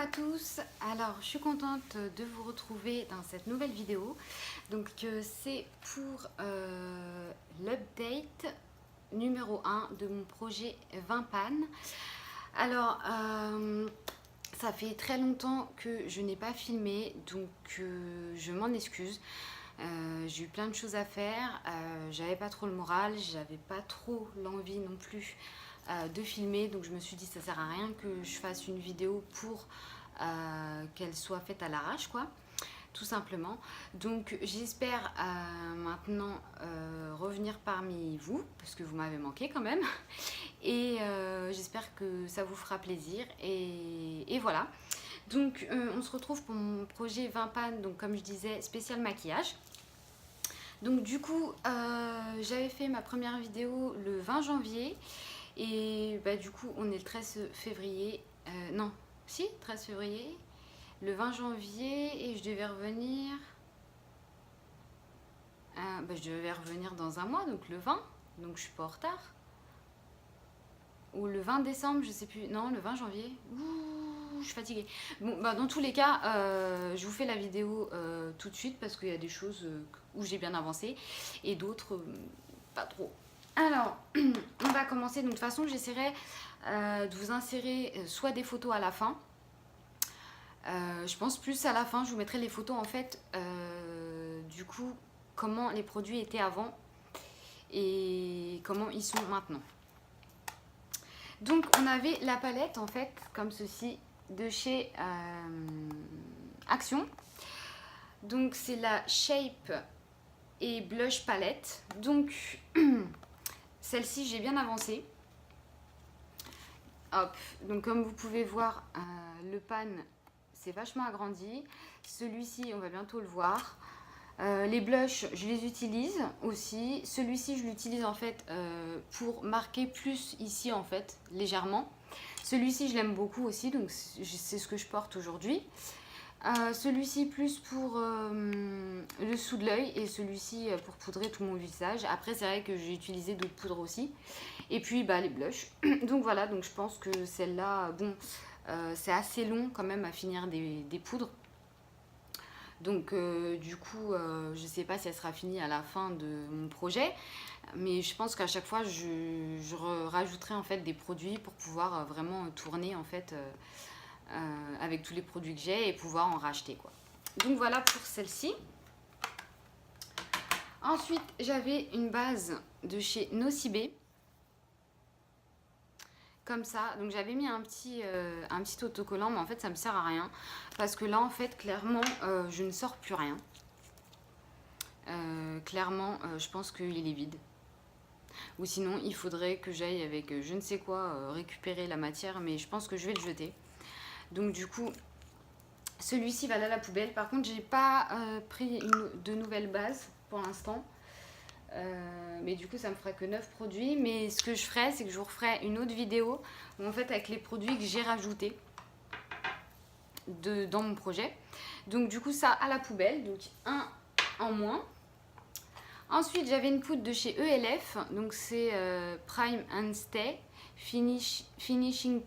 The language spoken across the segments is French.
à tous, alors je suis contente de vous retrouver dans cette nouvelle vidéo. Donc c'est pour l'update numéro 1 de mon projet 20 pannes. Alors ça fait très longtemps que je n'ai pas filmé, donc je m'en excuse. J'ai eu plein de choses à faire, j'avais pas trop le moral, j'avais pas trop l'envie non plus de filmer, donc je me suis dit ça sert à rien que je fasse une vidéo pour qu'elle soit faite à l'arrache, quoi, tout simplement. Donc j'espère maintenant revenir parmi vous, parce que vous m'avez manqué quand même, et j'espère que ça vous fera plaisir, et voilà. Donc on se retrouve pour mon projet 20 pannes, donc comme je disais, spécial maquillage. Donc du coup, j'avais fait ma première vidéo le 20 janvier, et bah, du coup on est le 13 février, non, si, 13 février, le 20 janvier, et je devais revenir, bah, je devais revenir dans un mois, donc le 20, donc je suis pas en retard. Ou le 20 décembre, je sais plus, non, le 20 janvier, ouh, je suis fatiguée. Bon, bah, dans tous les cas, je vous fais la vidéo tout de suite, parce qu'il y a des choses où j'ai bien avancé, et d'autres pas trop. Alors, on va commencer. Donc, de toute façon, j'essaierai de vous insérer soit des photos à la fin. Je pense plus à la fin, je vous mettrai les photos en fait, du coup, comment les produits étaient avant et comment ils sont maintenant. Donc, on avait la palette en fait, comme ceci, de chez Action. Donc, c'est la Shape et Blush Palette. Donc, celle-ci, j'ai bien avancé. Hop, donc comme vous pouvez voir, le pan s'est vachement agrandi. Celui-ci, on va bientôt le voir. Les blushs, je les utilise aussi. Celui-ci, je l'utilise en fait pour marquer plus ici en fait, légèrement. Celui-ci, je l'aime beaucoup aussi, donc c'est ce que je porte aujourd'hui. Celui-ci plus pour le sous de l'œil, et celui-ci pour poudrer tout mon visage. Après c'est vrai que j'ai utilisé d'autres poudres aussi, et puis bah, les blushs. Donc voilà, donc je pense que celle-là, bon, c'est assez long quand même à finir des poudres. Donc du coup je sais pas si elle sera finie à la fin de mon projet, mais je pense qu'à chaque fois je rajouterai en fait des produits pour pouvoir vraiment tourner en fait avec tous les produits que j'ai et pouvoir en racheter, quoi. Donc voilà pour celle-ci. Ensuite j'avais une base de chez Nocibé, comme ça, donc j'avais mis un petit autocollant, mais en fait ça me sert à rien parce que là en fait clairement je ne sors plus rien. Clairement je pense qu'il est vide, ou sinon il faudrait que j'aille avec je ne sais quoi récupérer la matière, mais je pense que je vais le jeter. Donc du coup celui-ci va aller à la poubelle. Par contre j'ai pas pris de nouvelles bases pour l'instant, mais du coup ça me fera que 9 produits. Mais ce que je ferai, c'est que je vous referai une autre vidéo où, en fait, avec les produits que j'ai rajoutés dans mon projet. Donc du coup ça à la poubelle, donc un en moins. Ensuite j'avais une poudre de chez ELF, donc c'est Prime and Stay Finishing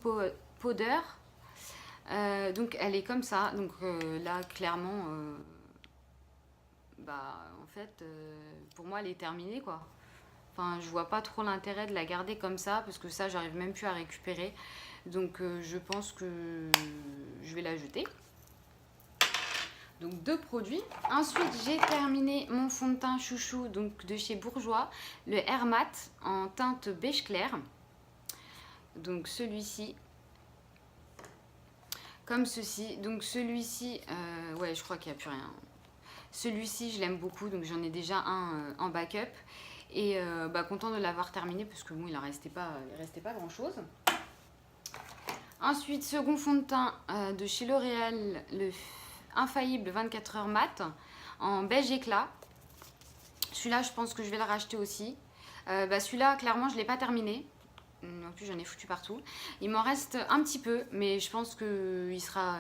Powder. Donc elle est comme ça, donc là clairement bah en fait pour moi elle est terminée, quoi. Enfin je vois pas trop l'intérêt de la garder comme ça, parce que ça j'arrive même plus à récupérer, donc je pense que je vais la jeter. Donc 2 produits. Ensuite j'ai terminé mon fond de teint chouchou, donc de chez Bourjois, le Air Matte en teinte beige clair. Donc celui-ci, comme ceci. Donc celui-ci, ouais, je crois qu'il n'y a plus rien. Celui-ci je l'aime beaucoup, donc j'en ai déjà un en backup, et bah, content de l'avoir terminé, parce que bon, il restait pas grand chose. Ensuite second fond de teint de chez L'Oréal, le Infaillible 24 heures mat en beige éclat. Celui-là je pense que je vais le racheter aussi. Bah, celui-là clairement je ne l'ai pas terminé. En plus j'en ai foutu partout. Il m'en reste un petit peu, mais je pense qu'il sera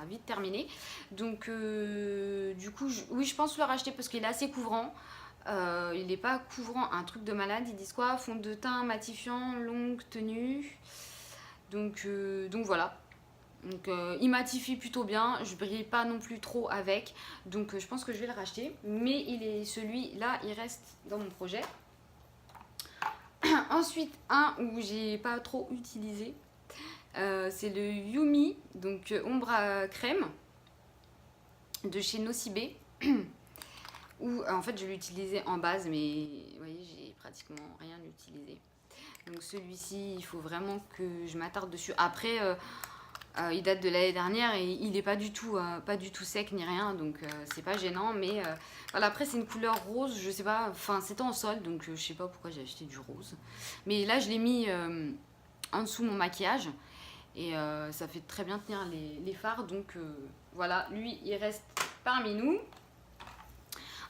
vite terminé. Donc du coup oui, je pense le racheter parce qu'il est assez couvrant. Il n'est pas couvrant un truc de malade. Ils disent quoi? Fond de teint matifiant, longue tenue. Donc voilà. Donc il matifie plutôt bien, je brille pas non plus trop avec, donc je pense que je vais le racheter. Mais celui-là, il reste dans mon projet. Ensuite, un où j'ai pas trop utilisé, c'est le Yumi, donc ombre à crème de chez Nocibe. Où en fait je l'ai utilisé en base, mais vous voyez, j'ai pratiquement rien utilisé. Donc celui-ci, il faut vraiment que je m'attarde dessus. Après, il date de l'année dernière et il n'est pas du tout sec ni rien, donc c'est pas gênant. Mais voilà, après c'est une couleur rose, je sais pas, enfin c'était en solde, donc je sais pas pourquoi j'ai acheté du rose. Mais là je l'ai mis en dessous mon maquillage et ça fait très bien tenir les fards, donc voilà, lui il reste parmi nous.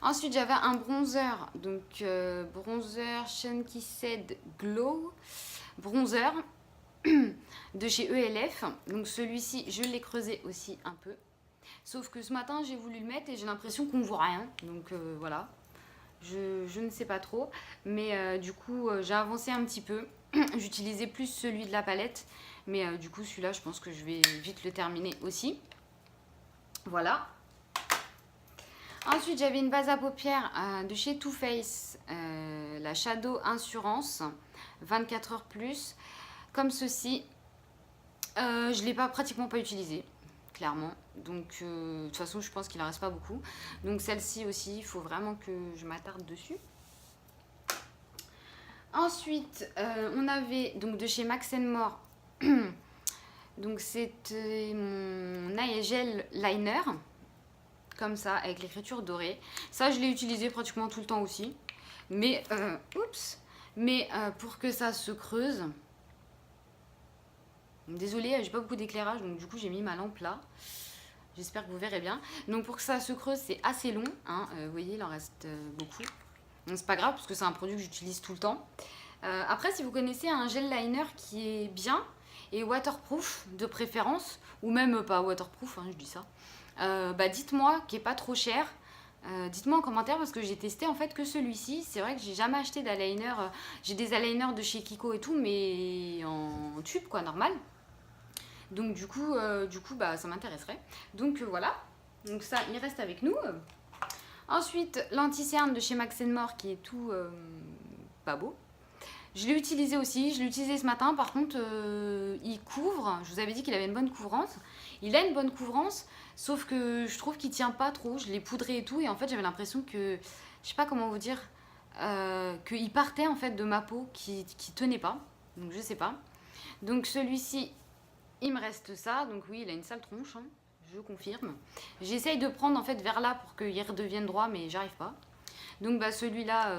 Ensuite j'avais un bronzer, donc bronzer Shanky Said Glow bronzer de chez ELF. Donc celui-ci je l'ai creusé aussi un peu, sauf que ce matin j'ai voulu le mettre et j'ai l'impression qu'on voit rien, donc voilà, je ne sais pas trop, mais du coup j'ai avancé un petit peu. J'utilisais plus celui de la palette, mais du coup celui-là je pense que je vais vite le terminer aussi. Voilà. Ensuite, j'avais une base à paupières de chez Too Faced, la Shadow Insurance, 24 heures plus, comme ceci. Je ne l'ai pratiquement pas utilisée, clairement. Donc, de toute façon, je pense qu'il n'en reste pas beaucoup. Donc, celle-ci aussi, il faut vraiment que je m'attarde dessus. Ensuite, on avait donc de chez Max More. Donc, c'était mon eye gel liner. Comme ça, avec l'écriture dorée. Ça, je l'ai utilisé pratiquement tout le temps aussi. Mais, pour que ça se creuse... Désolée, j'ai pas beaucoup d'éclairage, donc du coup, j'ai mis ma lampe là. J'espère que vous verrez bien. Donc, pour que ça se creuse, c'est assez long. Hein. Vous voyez, il en reste beaucoup. Donc, c'est pas grave, parce que c'est un produit que j'utilise tout le temps. Après, si vous connaissez un gel liner qui est bien, et waterproof de préférence, ou même pas waterproof, hein, je dis ça, dites-moi, qui est pas trop cher. Dites-moi en commentaire parce que j'ai testé en fait que celui-ci. C'est vrai que j'ai jamais acheté d'eyeliner. J'ai des eyeliners de chez Kiko et tout, mais en tube quoi, normal. Donc du coup ça m'intéresserait. Donc voilà. Donc ça, il reste avec nous. Ensuite, l'anti-cerne de chez Max More qui est tout pas beau. Je l'ai utilisé aussi, je l'ai utilisé ce matin, par contre il couvre, je vous avais dit qu'il avait une bonne couvrance, il a une bonne couvrance, sauf que je trouve qu'il tient pas trop, je l'ai poudré et tout, et en fait j'avais l'impression que, je sais pas comment vous dire, qu'il partait en fait de ma peau, qui tenait pas, donc je sais pas. Donc celui-ci, il me reste ça, donc oui il a une sale tronche, hein, je confirme. J'essaye de prendre en fait vers là pour qu'il redevienne droit, mais j'arrive pas. Donc celui-là,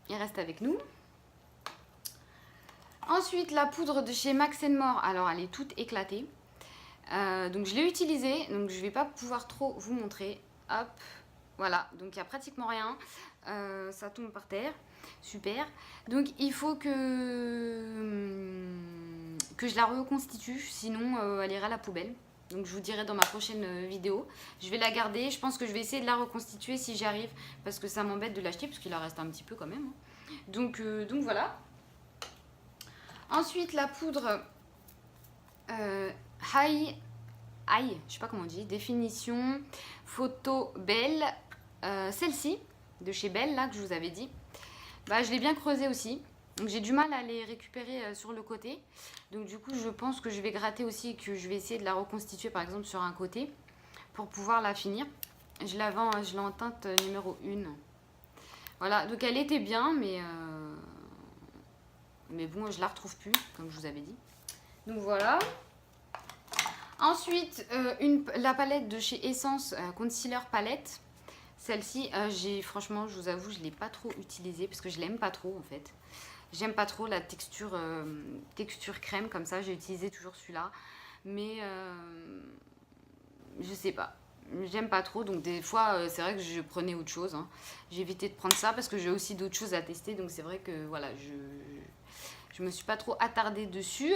il reste avec nous. Ensuite, la poudre de chez Max More, alors elle est toute éclatée. Donc je l'ai utilisée, donc je vais pas pouvoir trop vous montrer. Hop, voilà, donc il n'y a pratiquement rien. Ça tombe par terre, super. Donc il faut que je la reconstitue, sinon elle ira à la poubelle. Donc je vous dirai dans ma prochaine vidéo. Je vais la garder, je pense que je vais essayer de la reconstituer si j'y arrive, parce que ça m'embête de l'acheter, parce qu'il en reste un petit peu quand même. Donc voilà. Ensuite, la poudre je sais pas comment on dit, définition photo Belle, celle-ci de chez Belle là que je vous avais dit. Je l'ai bien creusée aussi, donc j'ai du mal à les récupérer sur le côté. Donc du coup, je pense que je vais gratter aussi et que je vais essayer de la reconstituer par exemple sur un côté pour pouvoir la finir. Je la vends, je l'ai en teinte numéro 1. Voilà, donc elle était bien, mais bon, je la retrouve plus, comme je vous avais dit. Donc voilà. Ensuite, la palette de chez Essence, Concealer Palette. Celle-ci, franchement, je vous avoue, je ne l'ai pas trop utilisée parce que je l'aime pas trop en fait. J'aime pas trop la texture crème comme ça. J'ai utilisé toujours celui-là. Mais je sais pas. J'aime pas trop. Donc des fois, c'est vrai que je prenais autre chose. Hein. J'ai évité de prendre ça parce que j'ai aussi d'autres choses à tester. Donc c'est vrai que voilà, je me suis pas trop attardée dessus.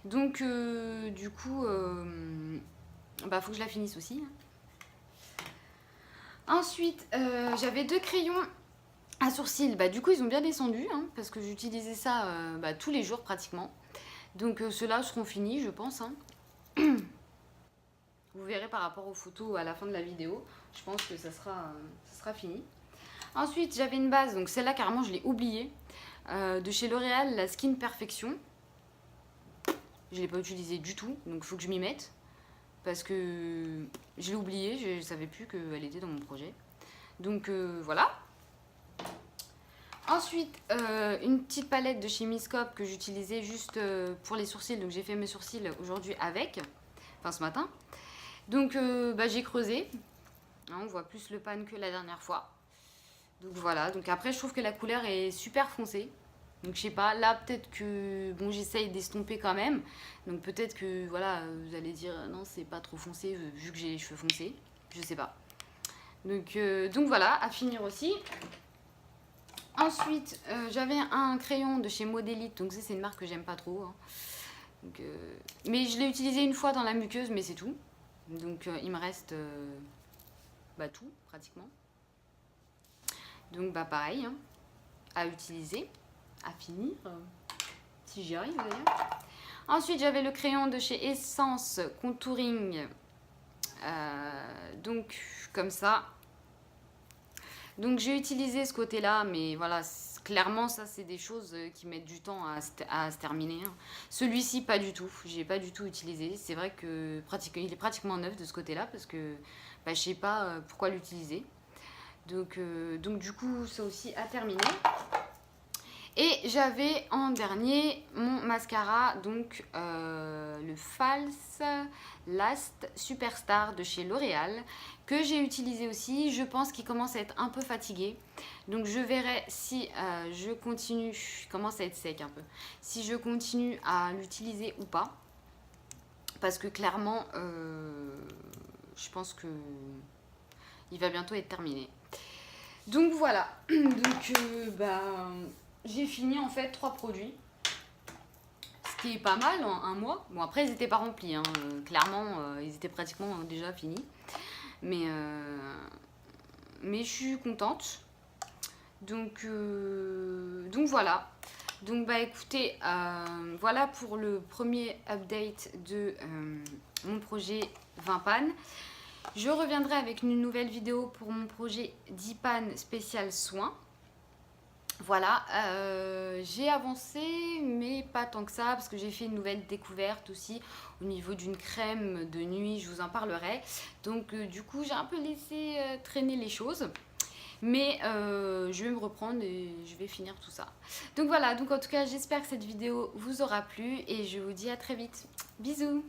Donc du coup, faut que je la finisse aussi. Ensuite, j'avais 2 crayons à sourcils. Du coup, ils ont bien descendu, hein, parce que j'utilisais ça tous les jours pratiquement. Donc ceux-là seront finis, je pense. Hein. Vous verrez par rapport aux photos à la fin de la vidéo. Je pense que ça sera fini. Ensuite, j'avais une base, donc celle-là carrément je l'ai oubliée, de chez L'Oréal, la Skin Perfection. Je ne l'ai pas utilisée du tout, donc il faut que je m'y mette. Parce que je l'ai oubliée, je ne savais plus qu'elle était dans mon projet. Donc voilà. Ensuite, une petite palette de chez Miscope que j'utilisais juste pour les sourcils. Donc j'ai fait mes sourcils aujourd'hui avec, enfin ce matin. Donc j'ai creusé. Hein, on voit plus le pan que la dernière fois. Donc voilà, donc après je trouve que la couleur est super foncée. Donc je sais pas, là peut-être que bon j'essaye d'estomper quand même. Donc peut-être que voilà, vous allez dire non c'est pas trop foncé vu que j'ai les cheveux foncés. Je sais pas. Donc voilà, à finir aussi. Ensuite j'avais un crayon de chez Modélite, donc ça c'est une marque que j'aime pas trop. Hein. Donc, mais je l'ai utilisé une fois dans la muqueuse, mais c'est tout. Donc il me reste tout pratiquement. Donc pareil, hein, à utiliser, à finir, si j'y arrive d'ailleurs. Ensuite j'avais le crayon de chez Essence Contouring, donc comme ça. Donc j'ai utilisé ce côté là, mais voilà, clairement ça c'est des choses qui mettent du temps à se terminer. Hein. Celui-ci pas du tout, j'ai pas du tout utilisé. C'est vrai que il est pratiquement neuf de ce côté là, parce que je sais pas pourquoi l'utiliser. Donc du coup ça aussi à terminer. Et j'avais en dernier mon mascara, donc le False Last Superstar de chez L'Oréal, que j'ai utilisé aussi. Je pense qu'il commence à être un peu fatigué, donc je verrai si je continue, il commence à être sec un peu, si je continue à l'utiliser ou pas, parce que clairement je pense que il va bientôt être terminé. Donc voilà, donc j'ai fini en fait 3 produits, ce qui est pas mal en un mois. Bon après ils n'étaient pas remplis, hein. Clairement ils étaient pratiquement déjà finis, mais je suis contente. Donc voilà. Donc écoutez, voilà pour le premier update de mon projet 20 pannes. Je reviendrai avec une nouvelle vidéo pour mon projet 10 pannes spécial soins. Voilà, j'ai avancé, mais pas tant que ça, parce que j'ai fait une nouvelle découverte aussi au niveau d'une crème de nuit, je vous en parlerai. Donc du coup, j'ai un peu laissé traîner les choses. Mais je vais me reprendre et je vais finir tout ça. Donc voilà, donc en tout cas, j'espère que cette vidéo vous aura plu et je vous dis à très vite. Bisous!